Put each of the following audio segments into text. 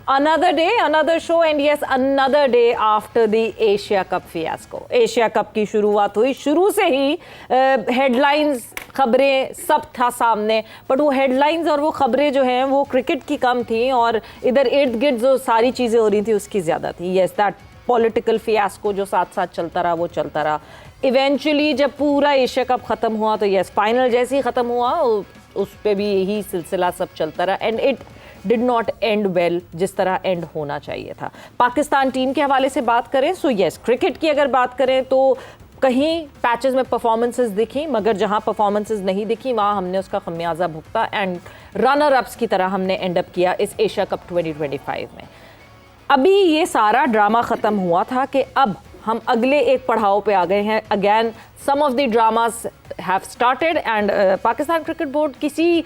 Another day, another show, and yes, another day after the Asia Cup fiasco. Asia Cup की शुरुआत हुई, शुरू से ही हेडलाइंस, खबरें सब था सामने, बट वो हेडलाइंस और वो खबरें जो हैं वो क्रिकेट की कम थी और इधर इर्द गिर्द जो सारी चीज़ें हो रही थी उसकी ज़्यादा थी. Yes, that पॉलिटिकल फियास्को जो साथ साथ चलता रहा वो चलता रहा. इवेंचुअली जब पूरा एशिया कप ख़त्म हुआ तो यस, फाइनल जैसे ही ख़त्म हुआ उस पर भी यही सिलसिला सब चलता रहा and it did not and well जिस तरह एंड होना चाहिए था. पाकिस्तान टीम के हवाले से बात करें सो यस, क्रिकेट की अगर बात करें तो कहीं पैचेस में परफॉर्मेंसेस दिखी, मगर जहां परफॉर्मेंसेस नहीं दिखी वहां हमने उसका खमियाजा भुगता एंड रनर अप्स की तरह हमने एंड अप किया इस एशिया कप 2025 में. अभी ये सारा ड्रामा ख़त्म हुआ था कि अब हम अगले एक पड़ाव पे आ गए हैं. Again some of the dramas have started and Pakistan cricket board किसी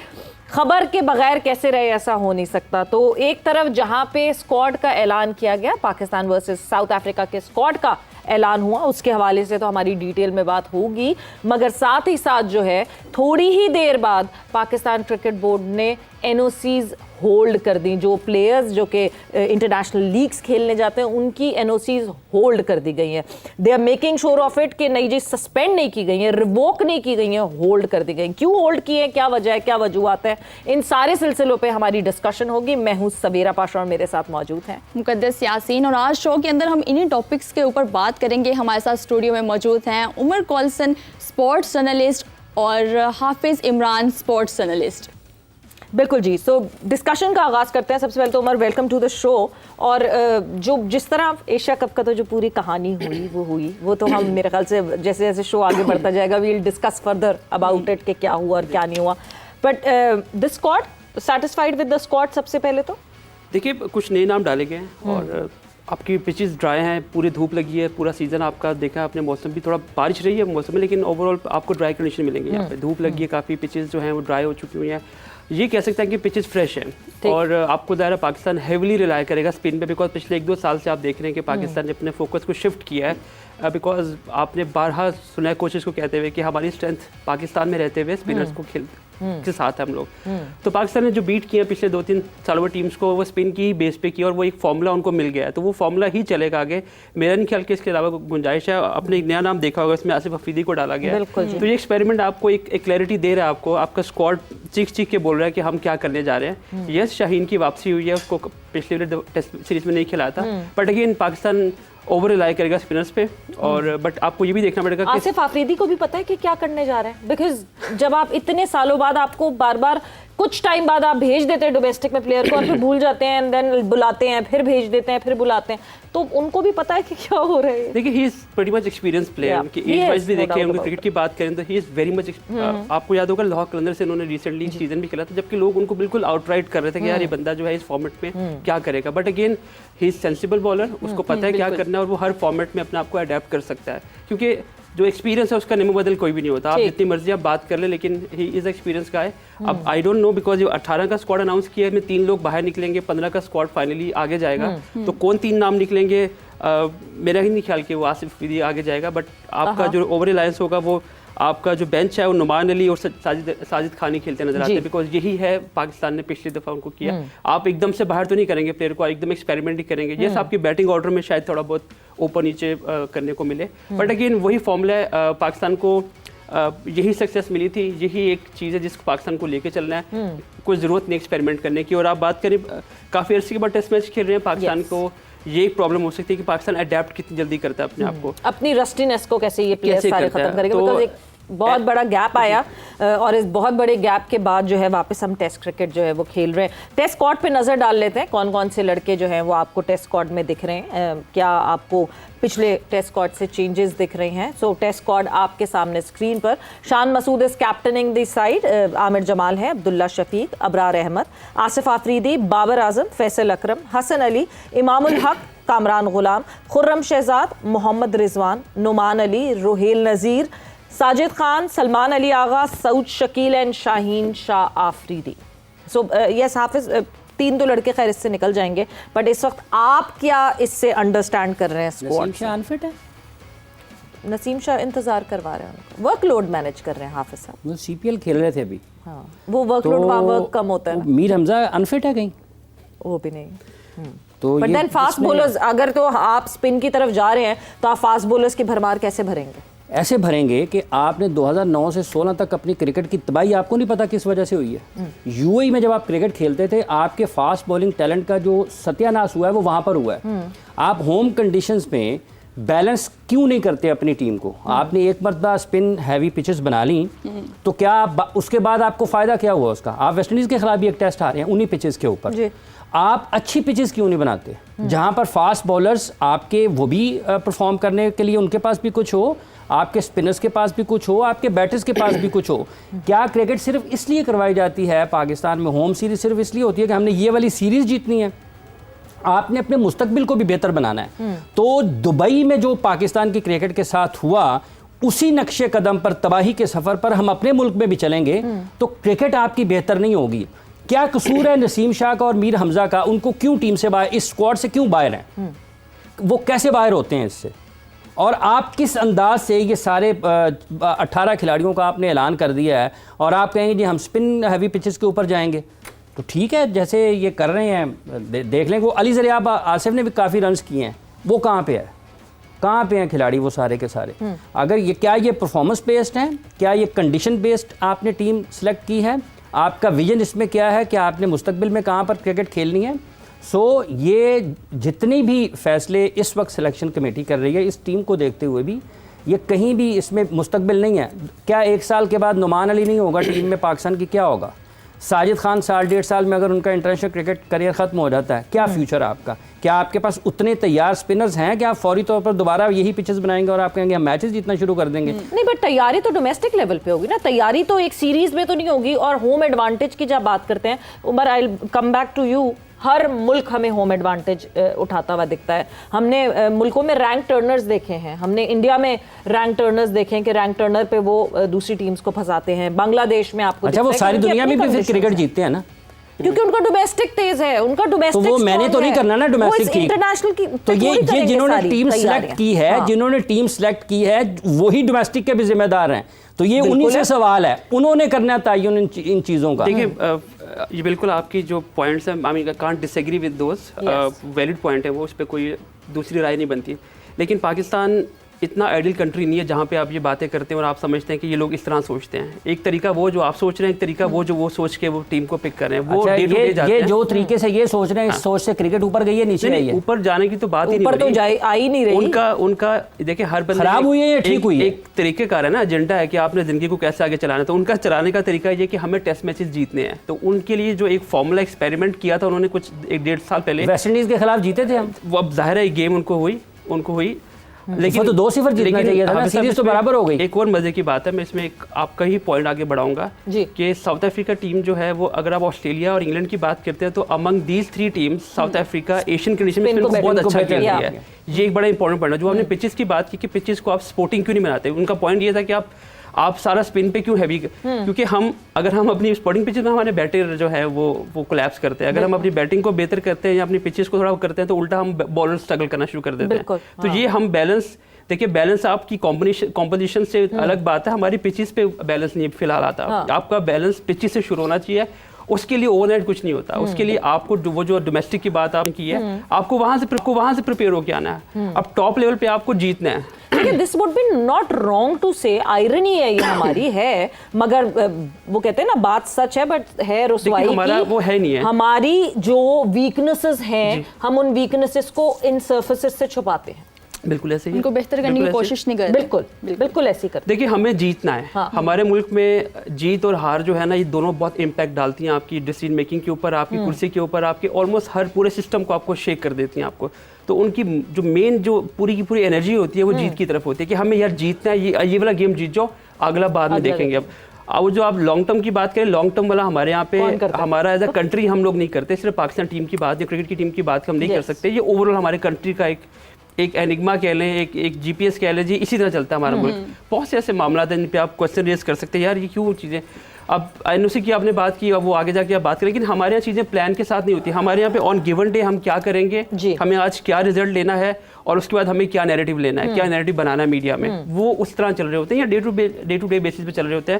खबर के बगैर कैसे रहे ऐसा हो नहीं सकता. तो एक तरफ जहां पे स्क्वाड का ऐलान किया गया, पाकिस्तान वर्सेस साउथ अफ्रीका के स्क्वाड का ऐलान हुआ, उसके हवाले से तो हमारी डिटेल में बात होगी, मगर साथ ही साथ जो है थोड़ी ही देर बाद पाकिस्तान क्रिकेट बोर्ड ने एनओसीज होल्ड कर दी. जो प्लेयर्स जो कि इंटरनेशनल लीग्स खेलने जाते हैं उनकी एनओसीज होल्ड कर दी गई हैं. They are making sure of it कि नहीं जी, सस्पेंड नहीं की गई हैं, रिवोक नहीं की गई हैं, होल्ड कर दी गई. क्यों होल्ड की है, क्या वजह है, क्या वजूहत है, इन सारे सिलसिलों पे हमारी डिस्कशन होगी. मैं हूँ सबीरा पाशा और मेरे साथ मौजूद हैं मुकद्दस यासीन, और आज शो के अंदर हम इन्हीं टॉपिक्स के ऊपर बात करेंगे. हमारे साथ स्टूडियो में मौजूद हैं उमर कॉल्सन, स्पोर्ट्स जर्नलिस्ट, और हाफिज इमरान, स्पोर्ट्स जर्नलिस्ट. बिल्कुल जी. सो डिस्कशन का आगाज़ करते हैं. सबसे पहले तो Umar, welcome to the show. और जो जिस तरह एशिया कप का तो जो पूरी कहानी हुई वो तो हम मेरे ख्याल से जैसे जैसे शो आगे बढ़ता जाएगा we will discuss further about it कि क्या हुआ और क्या नहीं हुआ. But the squad, satisfied with the squad? सबसे पहले तो देखिए, कुछ नए नाम डाले गए हैं और आपकी पिचेस ड्राई हैं, पूरी धूप लगी है, पूरा सीज़न आपका देखा आपने. मौसम भी थोड़ा बारिश रही है मौसम में, लेकिन ओवरऑल आपको ड्राई कंडीशन मिलेंगे. यहाँ पे धूप लगी है, काफ़ी पिचेस जो हैं वो ड्राई हो चुकी हुई हैं. ये कह सकते हैं कि पिचेस फ्रेश हैं और आपको ज़ाहिर है पाकिस्तान हेविली रिलाय करेगा स्पिन पे, बिकॉज पिछले 1-2 साल से आप देख रहे हैं कि पाकिस्तान ने अपने फोकस को शिफ्ट किया है. बिकॉज आपने बारहा सुना है कोचेस को कहते हुए कि हमारी स्ट्रेंथ पाकिस्तान में रहते हुए स्पिनर्स को के साथ हम लोग. तो पाकिस्तान ने जो बीट किया पिछले 2-3 सालों में टीम्स को, वो स्पिन की ही बेस पे किया और वो एक फॉर्मूला उनको मिल गया है. तो वो फॉर्मूला ही चलेगा आगे. मेरा नहीं ख्याल कि इसके अलावा गुंजाइश है. अपने एक नया नाम देखा होगा, इसमें आसिफ अफरीदी को डाला गया है. तो ये एक्सपेरिमेंट आपको एक क्लैरिटी दे रहा है. आपको आपका स्क्वाड चीख के बोल रहा है कि हम क्या करने जा रहे हैं. यस, शाहीन की वापसी हुई है, उसको पिछले टेस्ट सीरीज में नहीं खिलाया था, but again Pakistan over rely करेगा स्पिनर्स पे. और बट आपको ये भी देखना पड़ेगा कि आसिफ अफरीदी को भी पता है कि क्या करने जा रहे हैं. बिकॉज जब आप इतने सालों बाद, आपको बार बार कुछ टाइम बाद आप भेज देते हैं डोमेस्टिक में प्लेयर को और फिर भूल जाते हैं एंड देन बुलाते हैं, फिर भेज देते हैं, फिर बुलाते हैं, तो उनको भी पता है कि क्या हो रहा है. देखिए, he is pretty much experience player. कि एज वाइज भी देखें, उनके क्रिकेट की बात करें तो ही इज वेरी मच. आपको याद होगा लाहौर कलंदर से उन्होंने रिसेंटली सीजन भी खेला था, जबकि लोग उनको बिल्कुल आउटराइट कर रहे थे कि यार ये बंदा जो है इस फॉर्मेट में क्या करेगा. But again he is sensible bowler, उसको पता है क्या करना है और वो हर फॉर्मेट में अपने आप को अडेप्ट कर सकता है. क्योंकि जो एक्सपीरियंस है उसका निमो बदल कोई भी नहीं होता. आप जितनी मर्जी आप बात कर ले, लेकिन ही इज एक्सपीरियंस का है. अब आई डोंट नो, बिकॉज 18 का स्क्वाड अनाउंस किया है, में 3 लोग बाहर निकलेंगे, 15 का स्क्वाड फाइनली आगे जाएगा. तो कौन 3 नाम निकलेंगे, मेरा ही नहीं ख्याल कि वो आसिफ अफरीदी आगे जाएगा. बट आपका जो ओवर अलायंस होगा वो आपका जो बेंच है वो नुमान अली और साजिद खानी खेलते नजर आते हैं. बिकॉज यही है पाकिस्तान ने पिछली दफ़ा उनको किया. आप एकदम से बाहर तो नहीं करेंगे प्लेयर को, एकदम एक्सपेरिमेंट ही करेंगे. यस, आपकी बैटिंग ऑर्डर में शायद थोड़ा बहुत ऊपर नीचे करने को मिले, बट अगेन वही फॉर्मूला है. पाकिस्तान को यही सक्सेस मिली थी, यही एक चीज़ है जिसको पाकिस्तान को लेके चलना है. कोई ज़रूरत नहीं एक्सपेरिमेंट करने की. और आप बात करें काफ़ी अर्से के बाद टेस्ट मैच खेल रहे हैं पाकिस्तान को, ये एक प्रॉब्लम हो सकती है कि पाकिस्तान अडेप्ट कितनी जल्दी करता है अपने आप को, अपनी रस्टीनेस को कैसे ये प्लेयर सारे खत्म करेगा. बिकॉज एक बहुत बड़ा गैप आया और इस बहुत बड़े गैप के बाद जो है वापस हम टेस्ट क्रिकेट जो है वो खेल रहे हैं. टेस्ट स्क्वाड पे नज़र डाल लेते हैं, कौन कौन से लड़के जो हैं वो आपको टेस्ट स्क्वाड में दिख रहे हैं, क्या आपको पिछले टेस्ट स्क्वाड से चेंजेस दिख रहे हैं. सो टेस्ट स्क्वाड आपके सामने स्क्रीन पर. Shan Masood is captaining the side, Aamir Jamal है, अब्दुल्ला शफीक, अबरार अहमद, आसिफ आफरीदी, बाबर आजम, फैसल अकरम, Hasan Ali, Imamul Haq, Kamran Ghulam, Khurram Shahzad, Mohammad Rizwan, Nauman Ali, Rohail Nazir, Sajid Khan, Salman Ali Agha, Saud Shakeel and Shaheen Shah Afridi. So yes Hafeez, 3 तो लड़के खैर इससे निकल जाएंगे, बट इस वक्त आप क्या इससे अंडरस्टैंड कर रहे हैं स्क्वाड? नसीम शाह अनफिट है. नसीम शाह इंतजार करवा रहे हैं, वर्कलोड मैनेज कर रहे हैं हाफिज साहब. वो CPL खेल रहे थे अभी. हाँ, वो वर्कलोड वहाँ वर्क कम होता है. मीर हमजा अनफिट है कहीं? वो भी नहीं. तो बट ये देन फास्ट बॉलर्स, अगर तो आप स्पिन की तरफ जा रहे हैं तो आप फास्ट बॉलर्स की भरमार कैसे भरेंगे? ऐसे भरेंगे कि आपने 2009 से 16 तक अपनी क्रिकेट की तबाही आपको नहीं पता किस वजह से हुई है। यूएई में जब आप क्रिकेट खेलते थे, आपके फास्ट बॉलिंग टैलेंट का जो सत्यानाश हुआ है वो वहाँ पर हुआ है। आप होम कंडीशंस में बैलेंस क्यों नहीं करते अपनी टीम को? आपने एक मरतबा स्पिन हैवी पिचेस बना ली तो क्या उसके बाद आपको फ़ायदा क्या हुआ उसका? आप वेस्ट इंडीज़ के खिलाफ भी एक टेस्ट हारे हैं उन्हीं पिचेस के ऊपर। आप अच्छी पिचेस क्यों नहीं बनाते जहाँ पर फास्ट बॉलर्स आपके वो भी परफॉर्म करने के लिए उनके पास भी कुछ हो, आपके स्पिनर्स के पास भी कुछ हो, आपके बैटर्स के पास भी कुछ हो? क्या क्रिकेट सिर्फ इसलिए करवाई जाती है पाकिस्तान में, होम सीरीज सिर्फ इसलिए होती है कि हमने ये वाली सीरीज जीतनी है? आपने अपने मुस्तकबिल को भी बेहतर बनाना है। तो दुबई में जो पाकिस्तान की क्रिकेट के साथ हुआ, उसी नक्शे कदम पर, तबाही के सफ़र पर हम अपने मुल्क में भी चलेंगे तो क्रिकेट आपकी बेहतर नहीं होगी। क्या कसूर है नसीम शाह का और मीर हमजा का? उनको क्यों टीम से बाहर, इस स्क्वाड से क्यों बाहर हैं? वो कैसे बाहर होते हैं इससे? और आप किस अंदाज से ये सारे 18 खिलाड़ियों का आपने ऐलान कर दिया है और आप कहेंगे जी हम स्पिन हैवी पिचेस के ऊपर जाएंगे? तो ठीक है, जैसे ये कर रहे हैं देख लें। वो अली ज़रियाब आसिफ ने भी काफ़ी रन्स किए हैं, वो कहाँ पे है? कहाँ पे हैं खिलाड़ी वो सारे के सारे? अगर ये, क्या ये परफॉर्मेंस बेस्ड हैं? क्या ये कंडीशन बेस्ड आपने टीम सेलेक्ट की है? आपका विजन इसमें क्या है कि आपने मुस्तकबिल में कहाँ पर क्रिकेट खेलनी है? ये जितनी भी फैसले इस वक्त सिलेक्शन कमेटी कर रही है, इस टीम को देखते हुए भी ये कहीं भी इसमें मुस्तकबिल नहीं है। क्या 1 साल के बाद नुमान अली नहीं होगा टीम में पाकिस्तान की? क्या होगा? साजिद खान 1.5 साल में अगर उनका इंटरनेशनल क्रिकेट करियर ख़त्म हो जाता है, क्या फ्यूचर आपका? क्या आपके पास उतने तैयार स्पिनर्स हैं कि आप फौरी तौर पर दोबारा यही पिचेस बनाएंगे और आप कहेंगे हम मैचेस जीतना शुरू कर देंगे? नहीं, बट तैयारी तो डोमेस्टिक लेवल पे होगी ना, तैयारी तो एक सीरीज में तो नहीं होगी। और होम एडवांटेज की जब बात करते हैं, Umar, I will come back to you. हर मुल्क हमें होम एडवांटेज उठाता हुआ दिखता है। हमने मुल्कों में रैंक टर्नर्स देखे हैं, हमने इंडिया में रैंक टर्नर्स देखे हैं कि रैंक टर्नर पे वो दूसरी टीम्स को फंसाते हैं। बांग्लादेश में आपको अच्छा, वो सारी दुनिया में भी फिर क्रिकेट जीतते हैं ना, क्योंकि उनका डोमेस्टिक तेज है, उनका डोमेस्टिक। तो वो मैंने तो नहीं करना ना डोमेस्टिक की, इंटरनेशनल की। तो ये जिन्होंने टीम सेलेक्ट की है, जिन्होंने टीम सेलेक्ट की है, वही डोमेस्टिक के भी जिम्मेदार हैं। तो ये उन्हीं से सवाल है, उन्होंने करना तयन इन चीज़ों का। देखिए, ये बिल्कुल आपकी जो पॉइंट्स हैं, I mean can't disagree with those, valid point है वो, उस पर कोई दूसरी राय नहीं बनती। लेकिन पाकिस्तान इतना आइडियल कंट्री नहीं है जहाँ पे आप ये बातें करते हैं और आप समझते हैं कि ये लोग इस तरह सोचते हैं। एक तरीका वो जो आप सोच रहे हैं, एक तरीका वो जो वो सोच के वो टीम को पिक कर रहे हैं। वो अच्छा, डे टू डे जाते ये हैं। जो तरीके से ये सोच रहे हैं, इस सोच से क्रिकेट ऊपर गई है नीचे आई है? ऊपर जाने की तो बात ही नहीं, ऊपर तो आ ही नहीं रही। उनका देखिए, हर बंदे खराब हुई है या ठीक हुई है? एक तरीके का है ना, एजेंडा है कि आपने जिंदगी को कैसे आगे चलाना है। तो उनका चलाने का तरीका ये कि हमें टेस्ट मैचेस जीतने हैं। तो उनके लिए जो एक फॉर्मूला एक्सपेरिमेंट किया था उन्होंने कुछ 1-1.5 साल पहले, वेस्ट इंडीज के खिलाफ जीते थे हम। वो अब जाहिर है गेम उनको हुई लेकिन तो 2-0 जीतना चाहिए था ना, सीरीज तो बराबर हो गई। एक और मजे की बात है, मैं इसमें एक आपका ही पॉइंट आगे बढ़ाऊंगा कि साउथ अफ्रीका टीम जो है वो, अगर आप ऑस्ट्रेलिया और इंग्लैंड की बात करते हैं तो among these 3 teams south Africa Asian condition में बहुत अच्छा खेल रही है। ये एक बड़ा इंपॉर्टेंट पॉइंट है। जो आपने पिचेस की बात की कि पिचेस को आप स्पोर्टिंग क्यों नहीं बनाते, उनका पॉइंट ये था कि आप सारा स्पिन पे क्यों हैवी, क्योंकि अगर हम अपनी स्पोर्टिंग पिचेस में हमारे बैटर जो है वो कोलैप्स करते हैं। अगर हम अपनी बैटिंग को बेहतर करते हैं या अपनी पिचेस को थोड़ा करते हैं तो उल्टा हम बॉलर स्ट्रगल करना शुरू कर देते हैं। तो ये हम बैलेंस, देखिए बैलेंस आपकी कॉम्पोजिशन से अलग बात है, हमारी पिचेस पे बैलेंस नहीं फिलहाल आता। आपका बैलेंस पिचेस से शुरू होना चाहिए। उसके लिए ओवरनाइट कुछ नहीं होता। उसके लिए आपको वो जो डोमेस्टिक की बात आपने की है, आपको वहां से प्रिपेयर होकर आना है। अब टॉप लेवल पे आपको जीतना है। This would be not wrong to say, irony है ये हमारी है, मगर वो कहते हैं ना बात सच है, बट है रुसवाई की। हमारा वो है नहीं है। हमारी जो वीकनेसेस हैं, हम उन वीकनेसेस को इन सर्फेसेस से छुपाते हैं। बिल्कुल ऐसे ही, उनको बेहतर करने की कोशिश नहीं करते। बिल्कुल ऐसे ही करते। देखिए, हमें जीतना है। हमारे मुल्क में जीत और हार जो है ना, ये दोनों बहुत इम्पैक्ट डालती हैं आपकी डिसीजन मेकिंग के ऊपर, आपकी कुर्सी के ऊपर, आपके ऑलमोस्ट हर पूरे सिस्टम को आपको शेक कर देती हैं आपको। तो उनकी जो मेन जो पूरी की पूरी एनर्जी होती है वो जीत की तरफ होती है कि हमें यार जीतना है, ये वाला गेम जीत जाओ, अगला बाद में देखेंगे। अब जो आप लॉन्ग टर्म की बात करें, लॉन्ग टर्म वाला हमारे यहाँ पे हमारा एज अ कंट्री हम लोग नहीं करते। सिर्फ पाकिस्तान टीम की बात या क्रिकेट की टीम की बात हम नहीं कर सकते। ये ओवरऑल हमारे कंट्री का एक एनिग्मा कह लें, एक जीपीएस कह लें जी, इसी तरह चलता है हमारा मुल्क। बहुत से ऐसे मामला हैं जिन पे आप क्वेश्चन रेज कर सकते हैं, यार ये क्यों चीज़ें। अब एनओसी की आपने बात की, अब वो आगे जाके आप बात करें, लेकिन हमारे यहाँ चीज़ें प्लान के साथ नहीं होती। हमारे यहाँ पे ऑन गिवन डे हम क्या करेंगे, हमें आज क्या रिजल्ट लेना है और उसके बाद हमें क्या नैरेटिव लेना है, क्या नैरेटिव बनाना है मीडिया में, वो उस तरह चल रहे होते हैं या डे टू डे बेसिस पे चल रहे होते हैं।